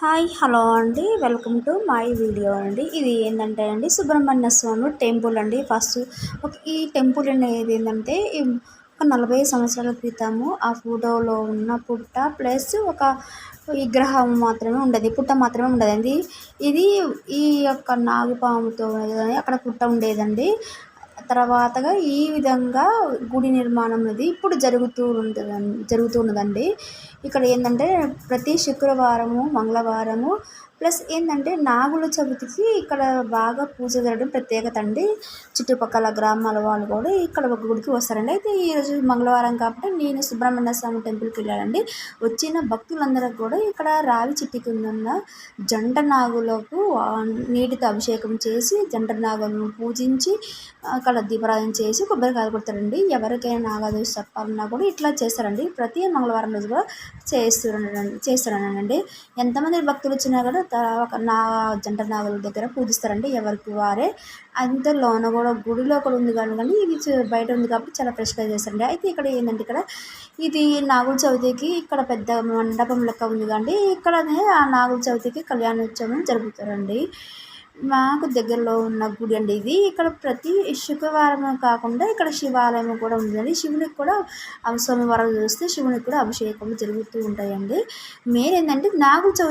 Hi hello అండి, welcome to my video అండి. ఇది ఏంటంటే అండి, సుబ్రహ్మణ్య స్వామి టెంపుల్ అండి. ఫస్ట్ ఈ టెంపుల్ అనేది ఏంటంటే ఒక 40 సంవత్సరాల క్రితము ఆ ఫోటోలో ఉన్న పుట్ట ప్లస్ ఒక విగ్రహం మాత్రమే ఉండేది, పుట్ట మాత్రమే ఉండదండి. ఇది ఈ యొక్క నాగుపాముతో అక్కడ పుట్ట ఉండేదండి. తర్వాతగా ఈ విధంగా గుడి నిర్మాణం అనేది ఇప్పుడు జరుగుతున్నదండి. ఇక్కడ ఏంటంటే ప్రతి శుక్రవారము, మంగళవారము ప్లస్ ఏంటంటే నాగుల చవితికి ఇక్కడ బాగా పూజ జరగడం ప్రత్యేకత అండి. చుట్టుపక్కల గ్రామాల వాళ్ళు కూడా ఇక్కడ ఒక గుడికి వస్తారండి. అయితే ఈరోజు మంగళవారం కాబట్టి నేను సుబ్రహ్మణ్య స్వామి టెంపుల్కి వెళ్ళానండి. వచ్చిన భక్తులందరూ కూడా ఇక్కడ రావి చెట్టు కింద ఉన్న జంట నాగులకు నీటితో అభిషేకం చేసి జంట నాగులను పూజించి అక్కడ దీపారాధన చేసి కొబ్బరికాయలు కొడతారండి. ఎవరికైనా నాగాదోష చెప్పాలన్నా కూడా ఇట్లా చేస్తారండి. ప్రతి మంగళవారం రోజు కూడా చేస్తున్నానండి. ఎంతమంది భక్తులు వచ్చినా కూడా ఒక జంట నాగుల దగ్గర పూజిస్తారండి, ఎవరికి వారే. అంతలోన కూడా గుడిలో కూడా ఉంది కానీ ఇది బయట ఉంది కాబట్టి చాలా ఫ్రెష్గా చేస్తారండి. అయితే ఇక్కడ ఏంటంటే ఇక్కడ ఇది నాగుల చవితికి ఇక్కడ పెద్ద మండపం లెక్క ఉంది కానీ ఇక్కడనే ఆ నాగుల చవితికి కళ్యాణోత్సవం జరుపుతారండి. మాకు దగ్గరలో ఉన్న గుడి అండి ఇది. ఇక్కడ ప్రతి శుక్రవారం కాకుండా ఇక్కడ శివాలయం కూడా ఉందండి. శివునికి కూడా సోమవారం చూస్తే శివునికి కూడా అభిషేకం జరుగుతూ ఉంటాయండి. మెయిన్ ఏంటంటే నాగుల చవితి